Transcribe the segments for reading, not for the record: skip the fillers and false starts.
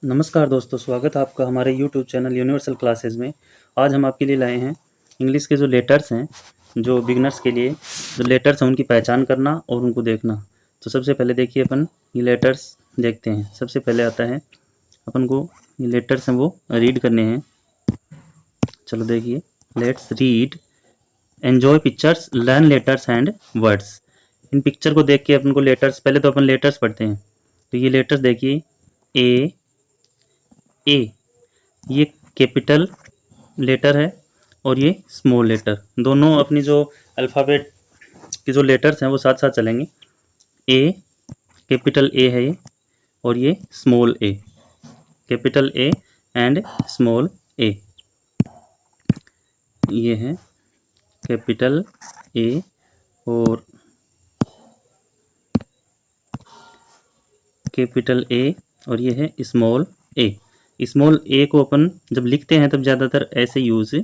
नमस्कार दोस्तों, स्वागत है आपका हमारे यूट्यूब चैनल यूनिवर्सल क्लासेस में। आज हम आपके लिए लाए हैं इंग्लिश के जो लेटर्स हैं, जो बिगिनर्स के लिए जो लेटर्स हैं उनकी पहचान करना और उनको देखना। तो सबसे पहले देखिए अपन ये लेटर्स देखते हैं। सबसे पहले आता है अपन को ये लेटर्स हैं वो रीड करने हैं। चलो देखिए, let's read, enjoy pictures, learn letters and words. In picture को देख के अपन को लेटर्स, पहले तो अपन लेटर्स पढ़ते हैं। तो ये लेटर्स देखिए, ए ये कैपिटल लेटर है और ये स्मॉल लेटर, दोनों अपनी जो अल्फ़ाबेट के जो लेटर्स हैं वो साथ साथ चलेंगे। ए कैपिटल ए है ये, और ये small A, capital A and small A. ये है कैपिटल ए और कैपिटल ए, और ये है स्मॉल ए। स्मॉल ए को अपन जब लिखते हैं तब ज़्यादातर ऐसे यूज़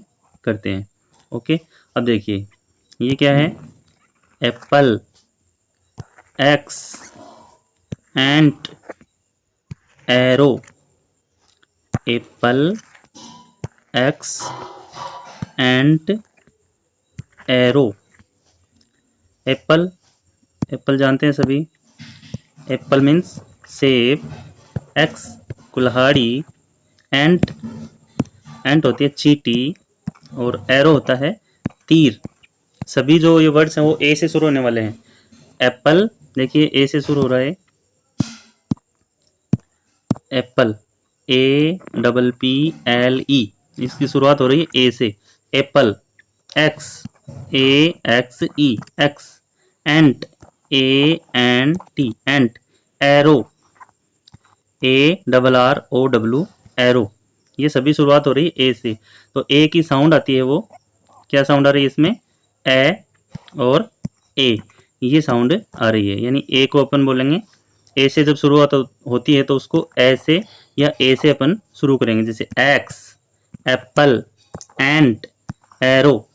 करते हैं। ओके, अब देखिए ये क्या है, एप्पल, एक्स, एंट, एरो। एप्पल, एक्स, एंट, एरो। एप्पल, एप्पल जानते हैं सभी। एप्पल मीन्स सेब, एक्स कुल्हाड़ी, एंट, एंट होती है चींटी, और एरो होता है तीर। सभी जो ये वर्ड्स हैं वो ए से शुरू होने वाले हैं। एप्पल देखिए ए से शुरू हो रहा है, apple, A double P L E, इसकी शुरुआत हो रही है ए से। Apple, axe, A X E, axe. Ant, A N T, ant. Arrow, A double R O W, arrow. ये सभी शुरुआत हो रही है ए से। तो ए की साउंड आती है वो, क्या साउंड आ रही है इसमें, ए और ए, ये साउंड आ रही है। यानी ए को अपन बोलेंगे, ए से जब शुरुआत होती है तो उसको ए से या ए से अपन शुरू करेंगे। जैसे एक्स, एप्पल, एंट, एरो,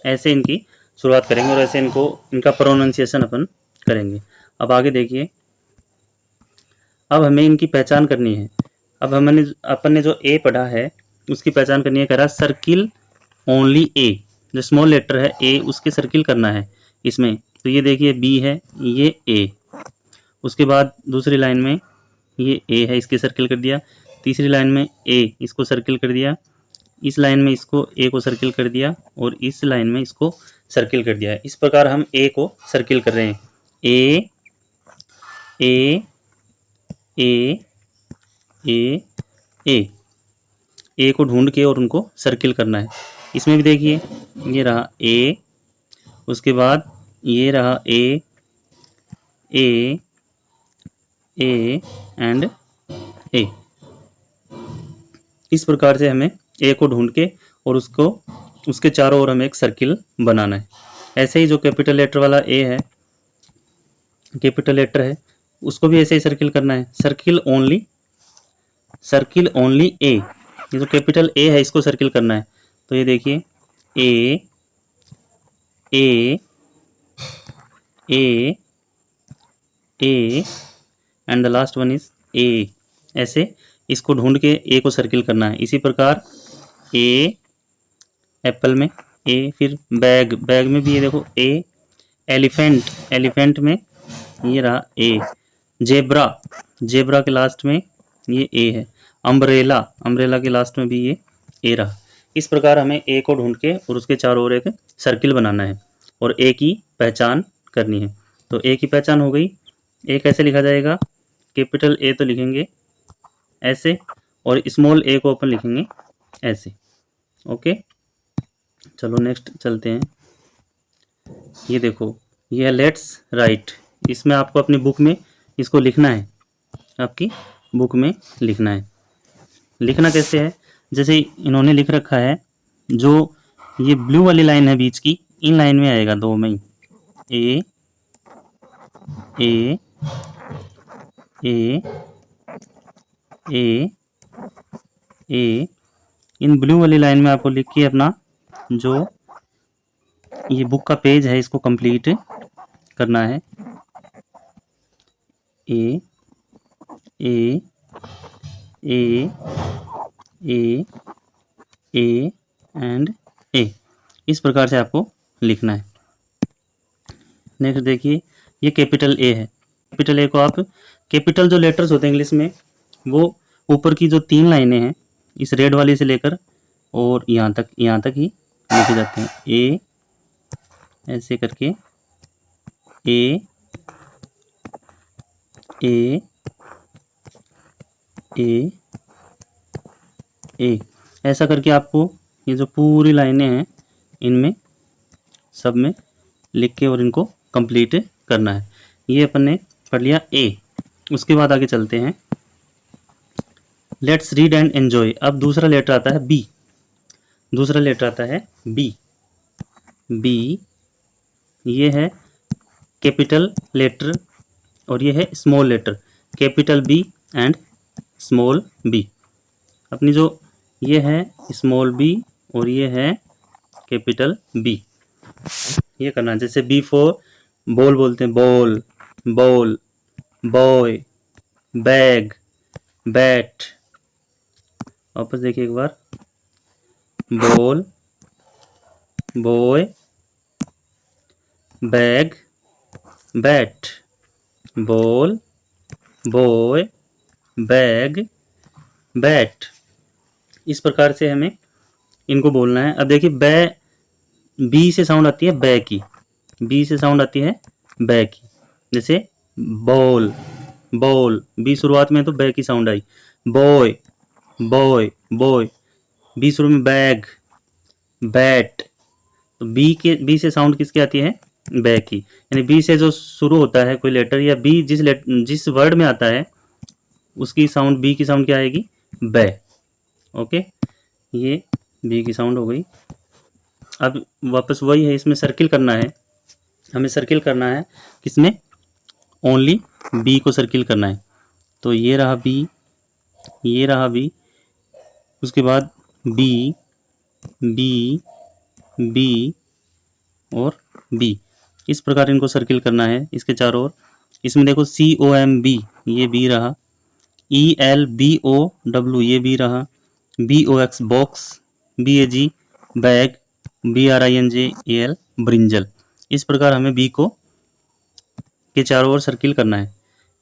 ऐसे इनकी शुरुआत करेंगे और ऐसे इनको, इनका प्रोनाउंसिएशन अपन करेंगे। अब आगे देखिए, अब हमें इनकी पहचान करनी है। अब हमने अपन ने जो ए पढ़ा है उसकी पहचान करनी है। कह रहा सर्किल ओनली ए, जो स्मॉल लेटर है ए, उसके सर्किल करना है इसमें। तो ये देखिए बी है, ये ए। उसके बाद दूसरी लाइन में ये ए है, इसके सर्किल कर दिया। तीसरी लाइन में ए, इसको सर्किल कर दिया। इस लाइन में इसको ए को सर्किल कर दिया, और इस लाइन में इसको सर्किल कर दिया है। इस प्रकार हम ए को सर्किल कर रहे हैं। ए ए ए ए ए, ए को ढूंढ के और उनको सर्किल करना है। इसमें भी देखिए ये रहा ए, उसके बाद ये रहा ए, ए ए एंड ए। इस प्रकार से हमें ए को ढूंढ के और उसको, उसके चारों ओर हमें एक सर्किल बनाना है। ऐसे ही जो कैपिटल लेटर वाला ए है, कैपिटल लेटर है, उसको भी ऐसे ही सर्किल करना है। सर्किल ओनली, सर्किल ओनली ए, ये जो कैपिटल ए है इसको सर्किल करना है। तो ये देखिए A A A A and the last one is A. ऐसे इसको ढूंढ के ए को सर्किल करना है। इसी प्रकार ए एप्पल में ए, फिर बैग, बैग में भी ये देखो ए। एलिफेंट, एलिफेंट में ये रहा ए। जेब्रा, जेब्रा के लास्ट में ये ए है। अम्ब्रेला, अम्ब्रेला के लास्ट में भी ये ए रहा। इस प्रकार हमें ए को ढूंढ के और उसके चारों ओर एक सर्किल बनाना है और ए की पहचान करनी है। तो ए की पहचान हो गई। ए कैसे लिखा जाएगा, कैपिटल ए तो लिखेंगे ऐसे, और स्मॉल ए को अपन लिखेंगे ऐसे। ओके, चलो नेक्स्ट चलते हैं। ये देखो, ये है लेट्स राइट। इसमें आपको अपनी बुक में इसको लिखना है, आपकी बुक में लिखना है। लिखना कैसे है, जैसे इन्होंने लिख रखा है, जो ये ब्लू वाली लाइन है बीच की, इन लाइन में आएगा, दो में ही। ए A A A, in blue वाली लाइन में आपको लिख के अपना जो ये बुक का पेज है इसको कंप्लीट करना है। ए A A A A and ए, इस प्रकार से आपको लिखना है। नेक्स्ट देखिए, ये कैपिटल ए है। कैपिटल ए को आप, कैपिटल जो लेटर्स होते हैं इंग्लिश में, वो ऊपर की जो 3 लाइनें हैं इस रेड वाली से लेकर और यहाँ तक ही लिखे जाते हैं। ए ऐसे करके, ए ए ए ए, ऐसा करके आपको ये जो पूरी लाइनें हैं इनमें सब में लिख के और इनको कंप्लीट करना है। ये अपन ने पढ़ लिया ए। उसके बाद आगे चलते हैं, लेट्स रीड एंड एन्जॉय। अब दूसरा लेटर आता है बी। दूसरा लेटर आता है बी। बी ये है कैपिटल लेटर और ये है small letter, capital B and small B. अपनी जो ये है स्मॉल बी और ये है कैपिटल बी, ये करना है। जैसे बी फॉर बॉल बोलते हैं, ball, ball, boy, bag, bat. वापस देखिए एक बार, ball, boy, bag, bat, ball, boy, bag, bat. इस प्रकार से हमें इनको बोलना है। अब देखिए, बै, बी से साउंड आती है बै की, बी से साउंड आती है बै की। जैसे बॉल, बॉल, बी शुरुआत में तो बै की साउंड आई। बॉय, बॉय, बॉय, बी शुरू में, बैग, बैट। तो बी से साउंड किसकी आती है? बै की। यानी बी से जो शुरू होता है कोई लेटर, या बी जिस वर्ड में आता है उसकी साउंड, बी की साउंड क्या आएगी? बै। ओके, ये बी की साउंड हो गई। अब वापस वही है, इसमें सर्किल करना है हमें। सर्किल करना है किसमें? ओनली बी को सर्किल करना है। तो ये रहा बी, ये रहा बी, उसके बाद बी, बी, बी और बी। इस प्रकार इनको सर्किल करना है इसके चारों ओर। इसमें देखो COMB, ये बी रहा। ELBOW, ये बी रहा। BOX box, BAG bag, BRINJAL brinjal. इस प्रकार हमें बी को के चारों ओर सर्किल करना है।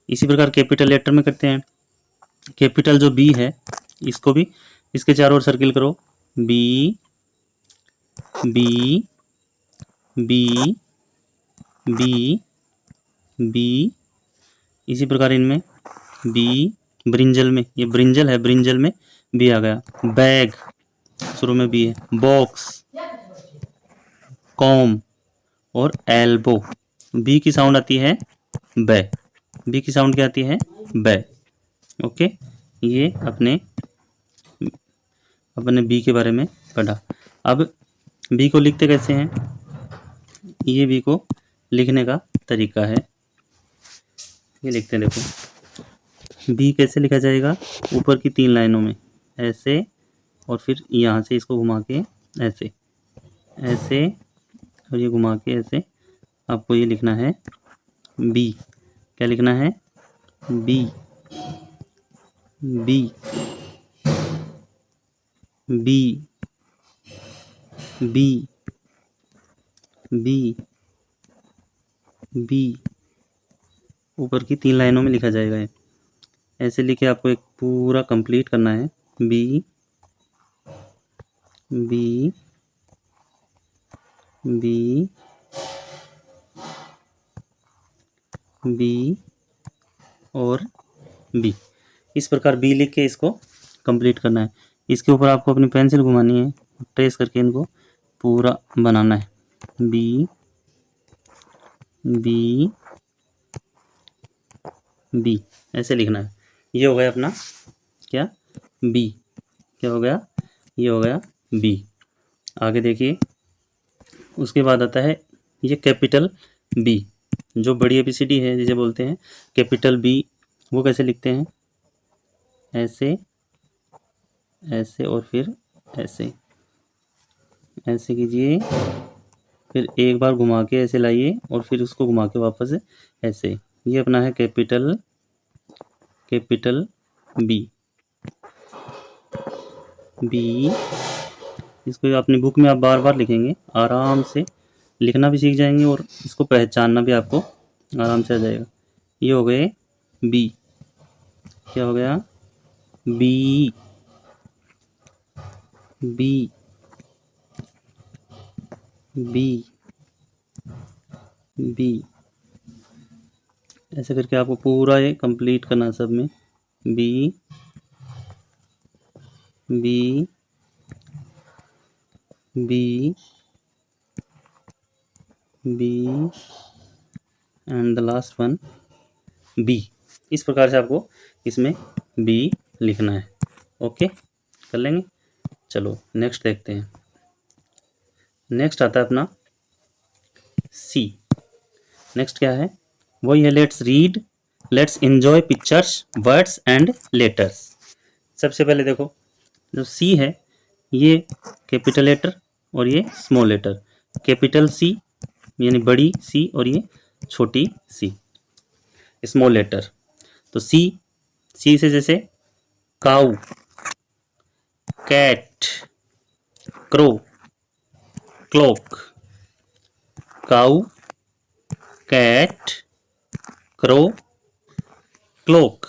इसी प्रकार कैपिटल लेटर में करते हैं। कैपिटल जो बी है इसको भी इसके चारों ओर सर्किल करो। B, B, B, B, B. इसी प्रकार इनमें बी, ब्रिंजल में, ये ब्रिंजल है, ब्रिंजल में बी आ गया। बैग शुरू में बी है। बॉक्स, कॉम और एल्बो, बी की साउंड आती है बै। बी की साउंड क्या आती है? बै। ओके, ये अपने बी के बारे में पढ़ा। अब बी को लिखते कैसे हैं? ये बी को लिखने का तरीका है, ये लिखते हैं। देखो बी कैसे लिखा जाएगा? ऊपर की 3 लाइनों में ऐसे, और फिर यहाँ से इसको घुमा के ऐसे, ऐसे, और ये घुमा के ऐसे। आपको ये लिखना है बी। क्या लिखना है? B, B, B, B, B, B. ऊपर की 3 लाइनों में लिखा जाएगा ये। ऐसे लिखे आपको एक पूरा कंप्लीट करना है। बी, बी, बी, बी और बी। इस प्रकार बी लिख के इसको कंप्लीट करना है। इसके ऊपर आपको अपनी पेंसिल घुमानी है, ट्रेस करके इनको पूरा बनाना है। बी, बी, बी, ऐसे लिखना है। ये हो गया अपना क्या? बी। क्या हो गया? ये हो गया बी। आगे देखिए, उसके बाद आता है ये कैपिटल बी, जो बड़ी ABCD है जिसे बोलते हैं कैपिटल बी। वो कैसे लिखते हैं? ऐसे, ऐसे और फिर ऐसे, ऐसे कीजिए, फिर एक बार घुमा के ऐसे लाइए और फिर उसको घुमा के वापस ऐसे। ये अपना है कैपिटल बी। बी। इसको अपनी बुक में आप बार बार लिखेंगे, आराम से लिखना भी सीख जाएंगे और इसको पहचानना भी आपको आराम से आ जाएगा। ये हो गए बी। क्या हो गया? बी। बी। बी। बी। ऐसे करके आपको पूरा ये कंप्लीट करना है सब में। B. B. B. B and the last one B. इस प्रकार से आपको इसमें बी लिखना है। ओके, कर लेंगे। चलो नेक्स्ट देखते हैं। नेक्स्ट आता है अपना सी। नेक्स्ट क्या है? वही है let's read, let's enjoy pictures, words and letters. सबसे पहले देखो, जो सी है ये कैपिटल लेटर और ये स्मॉल लेटर। कैपिटल सी यानी बड़ी सी और ये छोटी सी स्मॉल लेटर। तो सी, सी से जैसे काऊ, कैट, क्रो, क्लॉक। काऊ, कैट, क्रो, क्लॉक।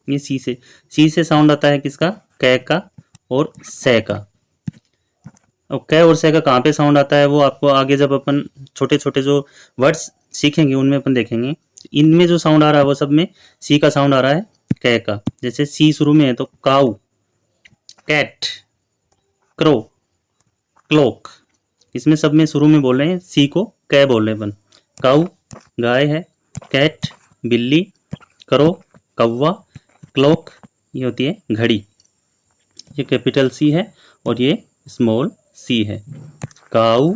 ये सी से साउंड आता है किसका? कै का और से का। और कै और से का कहाँ पे साउंड आता है वो आपको आगे जब अपन छोटे छोटे जो वर्ड्स सीखेंगे उनमें अपन देखेंगे। इनमें जो साउंड आ रहा है वो सब में सी का साउंड आ रहा है कै का। जैसे सी शुरू में है तो काऊ, कैट, क्रो, क्लॉक। इसमें सब में शुरू में बोल रहे हैं सी को कै बोल रहे हैं अपन। काऊ गाय है, कैट बिल्ली, क्रो कौवा, क्लॉक ये होती है घड़ी। ये कैपिटल सी है और ये स्मॉल सी है। Cow,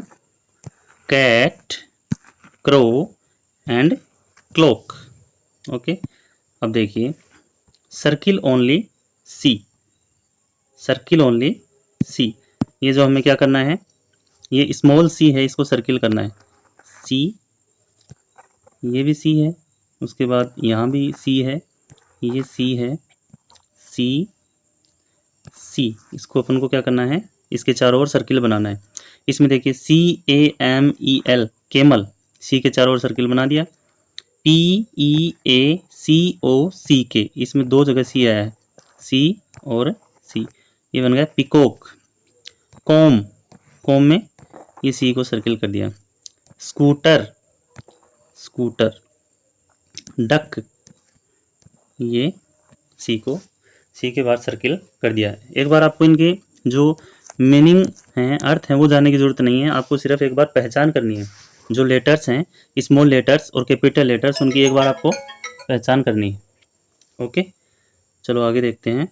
cat, crow and clock. Okay, अब देखिए circle only C. Circle only C, ये जो हमें क्या करना है, ये स्मॉल सी है, इसको सर्किल करना है। सी, ये भी सी है, उसके बाद यहाँ भी सी है, ये सी है, सी, सी। इसको अपन को क्या करना है, इसके चारों ओर सर्किल बनाना है। इसमें देखिए CAMEL केमल, सी के चारों ओर सर्किल बना दिया। PEACOCK, इसमें दो जगह सी आया है, सी और सी, ये बन गया पिकॉक। कॉम, कॉम में ये सी को सर्किल कर दिया। Scooter, scooter. डक, ये सी को सी के बाद सर्किल कर दिया है। एक बार आपको इनके जो मीनिंग हैं, अर्थ हैं, वो जानने की ज़रूरत नहीं है, आपको सिर्फ एक बार पहचान करनी है। जो लेटर्स हैं, स्मॉल लेटर्स और कैपिटल लेटर्स, उनकी एक बार आपको पहचान करनी है। ओके, चलो आगे देखते हैं।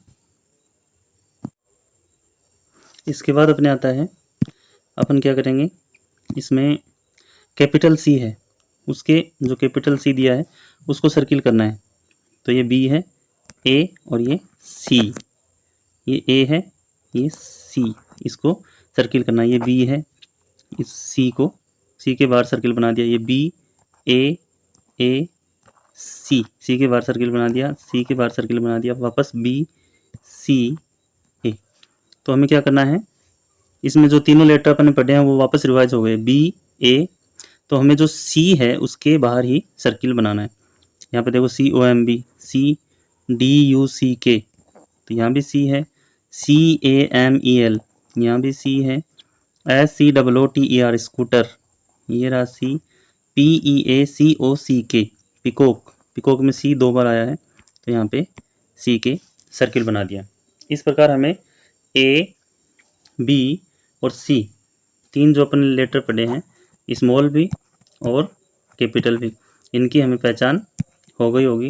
इसके बाद अपने आता है, अपन क्या करेंगे, इसमें कैपिटल सी है, उसके जो कैपिटल सी दिया है उसको सर्किल करना है। तो ये बी है, ए और ये सी, ये ए है, ये सी, इसको सर्किल करना है। ये बी है, इस सी को सी के बाहर सर्किल बना दिया। ये बी, ए सी, सी के बाहर सर्किल बना दिया, सी के बाहर सर्किल बना दिया, वापस बी, सी, ए। तो हमें क्या करना है, इसमें जो तीनों लेटर अपन ने पढ़े हैं वो वापस रिवाइज हो गए, बी, ए। तो हमें जो सी है उसके बाहर ही सर्किल बनाना है। यहाँ पे देखो COMB, CDUCK, तो यहाँ भी सी है। CAMEL, यहाँ भी सी है। SCOOTER, स्कूटर, ये रहा सी। PEACOCK, पिकॉक, पिकॉक में सी दो बार आया है, तो यहाँ पे सी के सर्किल बना दिया। इस प्रकार हमें ए, बी और सी, तीन जो अपन लेटर पढ़े हैं, स्मॉल भी और कैपिटल भी, इनकी हमें पहचान हो गई होगी।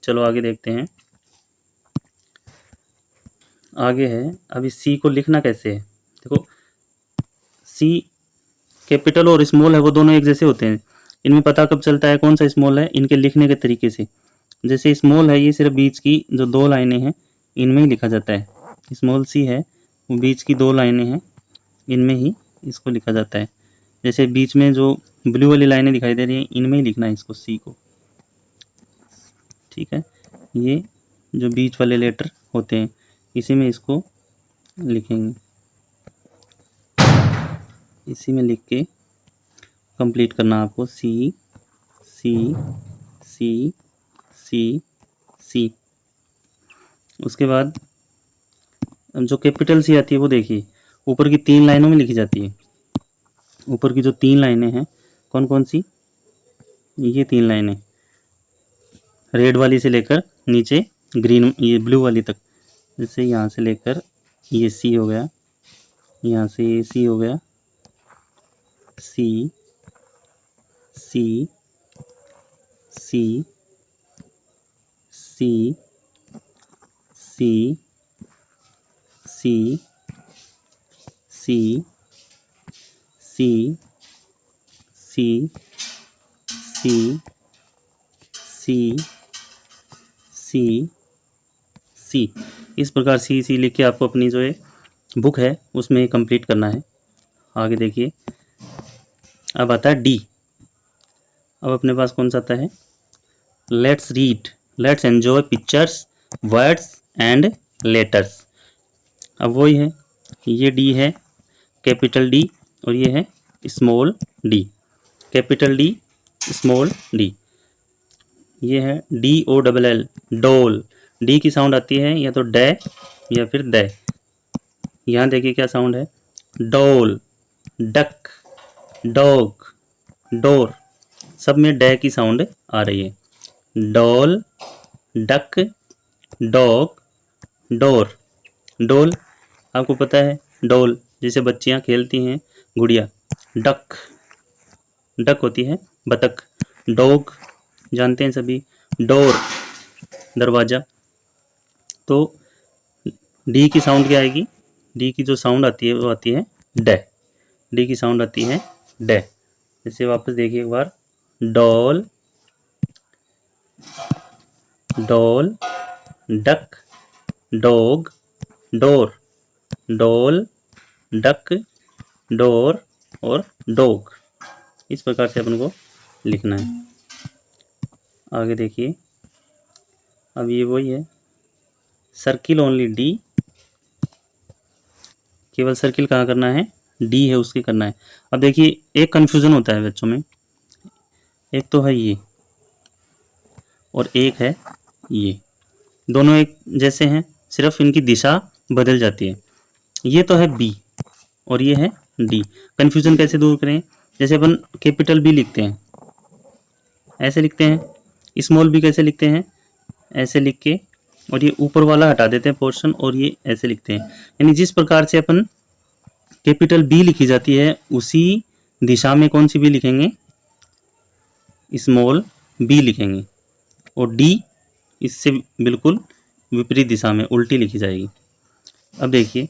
चलो आगे देखते हैं। आगे है, अभी सी को लिखना कैसे है। देखो सी कैपिटल और स्मॉल है वो दोनों एक जैसे होते हैं। इनमें पता कब चलता है कौन सा स्मॉल है, इनके लिखने के तरीके से। जैसे स्मॉल है, ये सिर्फ बीच की जो दो लाइनें हैं इनमें ही लिखा जाता है। स्मॉल सी है, वो बीच की दो लाइनें हैं, इनमें ही इसको लिखा जाता है। जैसे बीच में जो ब्लू वाली लाइनें दिखाई दे रही हैं, इनमें ही लिखना है इसको, सी को। ठीक है, ये जो बीच वाले लेटर होते हैं इसी में इसको लिखेंगे, इसी में लिख के कंप्लीट करना आपको। सी सी सी सी सी। उसके बाद जो कैपिटल सी आती है वो देखिए ऊपर की 3 लाइनों में लिखी जाती है। ऊपर की जो 3 लाइनें हैं कौन कौन सी, ये 3 लाइनें रेड वाली से लेकर नीचे ग्रीन ये ब्लू वाली तक, जैसे यहाँ से लेकर ये सी हो गया, यहाँ से ये सी हो गया, सी सी सी सी सी सी सी सी सी सी सी सी सी। इस प्रकार सी सी लिख के आपको अपनी जो है बुक है उसमें कंप्लीट करना है। आगे देखिए अब आता है डी। अब अपने पास कौन सा आता है, let's read, let's enjoy pictures, words and letters. अब वही है, ये डी है कैपिटल डी और ये है small D, capital D small D. ये है डी ओ डबल एल, डोल। डी की साउंड आती है या तो डे या फिर द। यहाँ देखिए क्या साउंड है, डोल, डक, डॉग, डोर, सब में डे की साउंड आ रही है। Doll, duck, dog, door. डोल आपको पता है, डोल जिसे बच्चियां खेलती हैं, गुड़िया। डक, डक होती है बतख। डॉग जानते हैं सभी, डोर दरवाज़ा। तो डी की साउंड क्या आएगी, डी की जो साउंड आती है वो आती है डे, डी की साउंड आती है डे। जैसे वापस देखिए एक बार, doll, doll, duck, dog, door, doll, duck, door और डॉग। इस प्रकार से अपन को लिखना है। आगे देखिए अब ये वही है, सर्किल ओनली डी, केवल सर्किल कहाँ करना है, डी है उसकी करना है। अब देखिए एक कन्फ्यूज़न होता है बच्चों में, एक तो है ये और एक है ये, दोनों एक जैसे हैं, सिर्फ इनकी दिशा बदल जाती है। ये तो है बी और ये है डी। कन्फ्यूज़न कैसे दूर करें, जैसे अपन कैपिटल बी लिखते हैं ऐसे लिखते हैं, स्मॉल बी कैसे लिखते हैं, ऐसे लिख के, और ये ऊपर वाला हटा देते हैं पोर्शन और ये ऐसे लिखते हैं। यानी जिस प्रकार से अपन कैपिटल बी लिखी जाती है उसी दिशा में कौन सी बी लिखेंगे, स्मॉल बी लिखेंगे। और डी इससे बिल्कुल विपरीत दिशा में उल्टी लिखी जाएगी। अब देखिए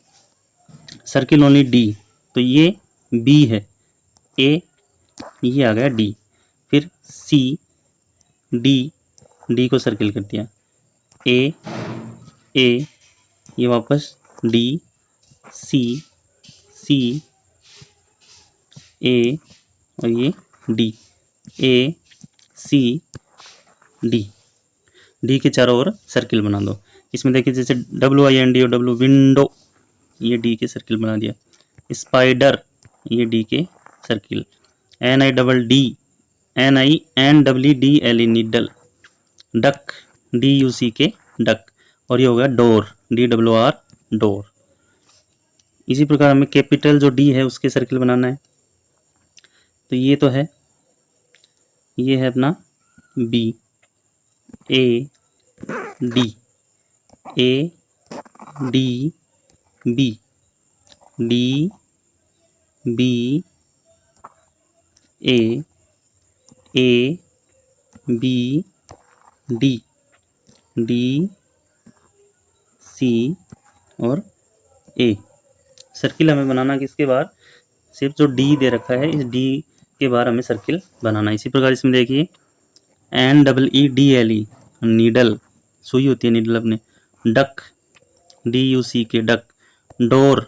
सर्किल ओनली डी, तो ये बी है, ए, ये आ गया डी, फिर सी, डी, डी को सर्किल कर दिया, ए, ए, ये वापस डी, सी, सी, ए और ये डी, ए, सी, डी। डी के चारों ओर सर्किल बना दो। इसमें देखिए जैसे WIND और डब्ल्यू, विंडो, ये डी के सर्किल बना दिया। स्पाइडर, ये डी के circle. NIDD, NINWDLE, needle. Duck, DUCK, duck. और ये हो गया डोर, DOOR, डोर। इसी प्रकार हमें कैपिटल जो डी है उसके सर्किल बनाना है। तो ये तो है, ये है अपना बी, ए, डी, ए, डी, बी, डी, बी, ए, बी, डी, डी, सी और ए। सर्किल हमें बनाना किसके बाहर, सिर्फ जो डी दे रखा है इस डी के बाहर हमें सर्किल बनाना है। इसी प्रकार इसमें देखिए NEEDLE, नीडल, सुई होती है नीडल अपने। Duck, DUCK, duck. Door,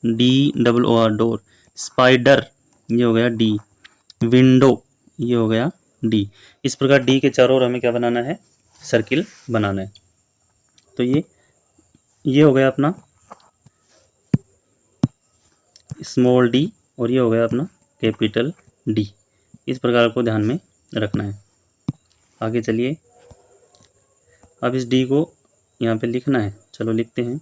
DOOR, door. Spider, ये हो गया डी। विंडो, ये हो गया डी। इस प्रकार डी के चारों ओर हमें क्या बनाना है, सर्किल बनाना है। तो ये हो गया अपना स्मॉल डी और ये हो गया अपना कैपिटल डी। इस प्रकार को ध्यान में रखना है। आगे चलिए, अब इस डी को यहाँ पे लिखना है। चलो लिखते हैं।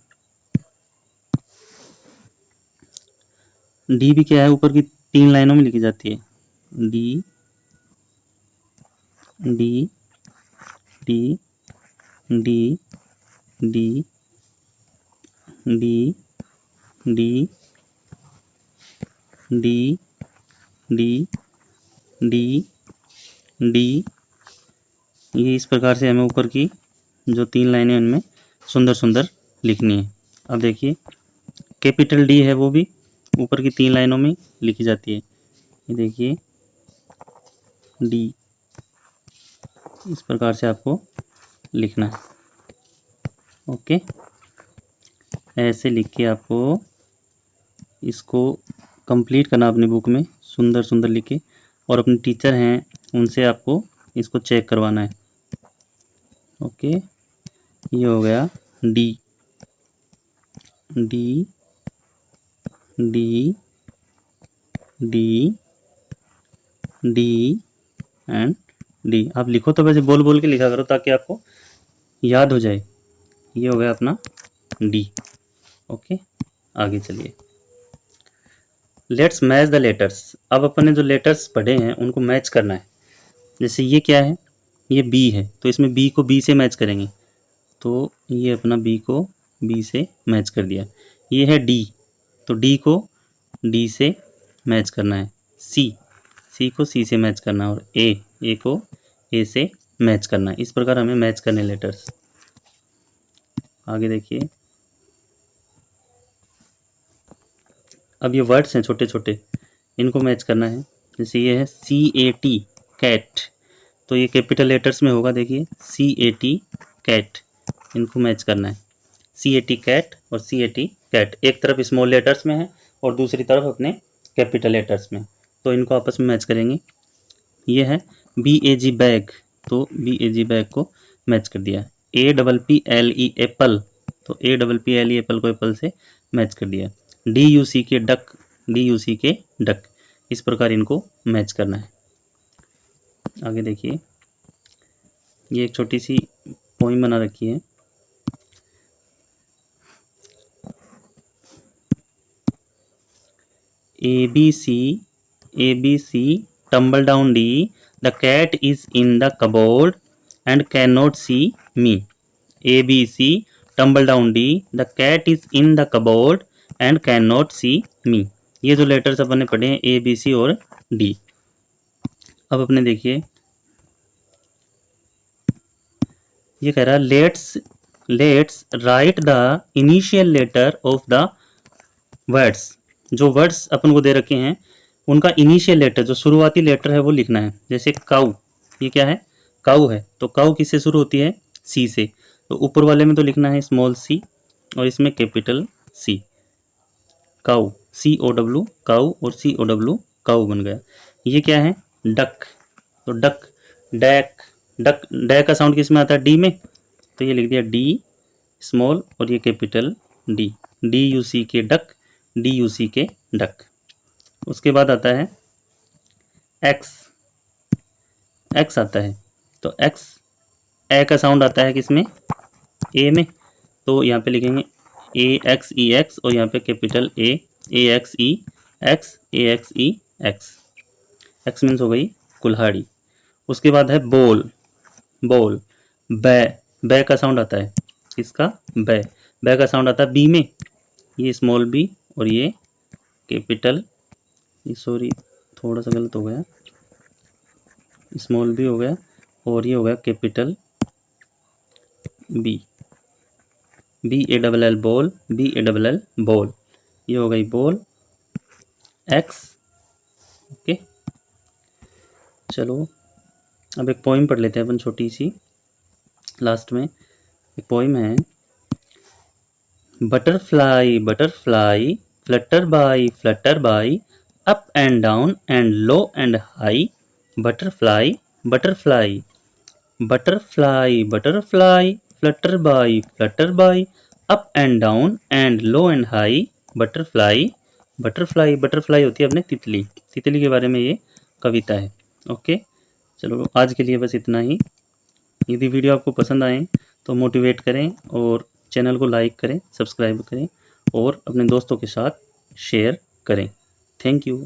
डी भी क्या है, ऊपर की 3 लाइनों में लिखी जाती है। D D D D D D D D D D D. ये इस प्रकार से हमें ऊपर की जो 3 लाइनें उनमें सुंदर सुंदर लिखनी है। अब देखिए, कैपिटल डी है वो भी ऊपर की 3 लाइनों में लिखी जाती है। ये देखिए डी, इस प्रकार से आपको लिखना है। ओके, ऐसे लिख के आपको इसको कंप्लीट करना अपनी बुक में, सुंदर सुंदर लिखे, और अपने टीचर हैं उनसे आपको इसको चेक करवाना है। ओके, ये हो गया D D D D D and D. आप लिखो तो वैसे बोल बोल के लिखा करो ताकि आपको याद हो जाए। ये हो गया अपना डी। ओके, आगे चलिए। Let's match the letters. अब अपन ने जो लेटर्स पढ़े हैं उनको मैच करना है। जैसे ये क्या है, ये बी है, तो इसमें बी को बी से मैच करेंगे। तो ये अपना बी को बी से मैच कर दिया। ये है डी, तो डी को डी से मैच करना है। सी को सी से मैच करना है, और ए को ए से मैच करना है। इस प्रकार हमें मैच करने लेटर्स। आगे देखिए, अब ये वर्ड्स हैं छोटे छोटे, इनको मैच करना है। जैसे ये है CAT कैट, तो ये कैपिटल लेटर्स में होगा। देखिए CAT कैट, इनको मैच करना है। CAT कैट और CAT कैट एक तरफ स्मॉल लेटर्स में है और दूसरी तरफ अपने कैपिटल लेटर्स में, तो इनको आपस में मैच करेंगे। ये है BAG बैग, तो BAG बैग को मैच कर दिया। APPLE एप्पल, तो APPLE एप्पल को एप्पल से मैच कर दिया। DUC K duck, DUC K duck, इस प्रकार इनको मैच करना है। आगे देखिए, ये एक छोटी सी पोइम बना रखी है। ABC tumble down D, the cat is in the cupboard and cannot see me। ABC tumble down D, the cat is in the cupboard and cannot see me। ये जो लेटर्स अपन ने पढ़े हैं ABC और D। अब अपने देखिए, ये कह रहा है let's write the initial letter of the words. जो वर्ड्स अपन को दे रखे हैं उनका इनिशियल लेटर, जो शुरुआती लेटर है वो लिखना है। जैसे काऊ, ये क्या है, काऊ है, तो काऊ किससे शुरू होती है, सी से, तो ऊपर वाले में तो लिखना है स्मॉल सी और इसमें कैपिटल सी। काऊ COW काऊ और COW काऊ बन गया। ये क्या है, डक, तो डक डैक डक, डैक का साउंड किस में आता है, डी में, तो ये लिख दिया डी स्मॉल और ये capital D. DUC K duck, DUC K duck. उसके बाद आता है एक्स आता है, तो एक्स ए का साउंड आता है किसमें, ए में, तो यहाँ पे लिखेंगे AXEX और यहाँ पे capital AXE x AXE x. X means हो गई कुल्हाड़ी। उसके बाद है बोल बै का साउंड आता है, इसका बै का साउंड आता है बी में, ये स्मॉल बी और ये कैपिटल, ये सॉरी थोड़ा सा गलत हो गया, स्मॉल बी हो गया और ये हो गया capital B. BALL ball, BALL ball, ये हो गई बॉल एक्स। ओके, चलो अब एक पोइम पढ़ लेते हैं अपन छोटी सी। लास्ट में एक पोइम है। Butterfly butterfly Flutter bye up and down and low and high. Butterfly butterfly butterfly butterfly Flutter bye up and down and low and high. Butterfly butterfly, butterfly होती है अपने तितली, तितली के बारे में ये कविता है। ओके, चलो आज के लिए बस इतना ही। यदि वीडियो आपको पसंद आए तो मोटिवेट करें और चैनल को लाइक करें, सब्सक्राइब करें और अपने दोस्तों के साथ शेयर करें। Thank you.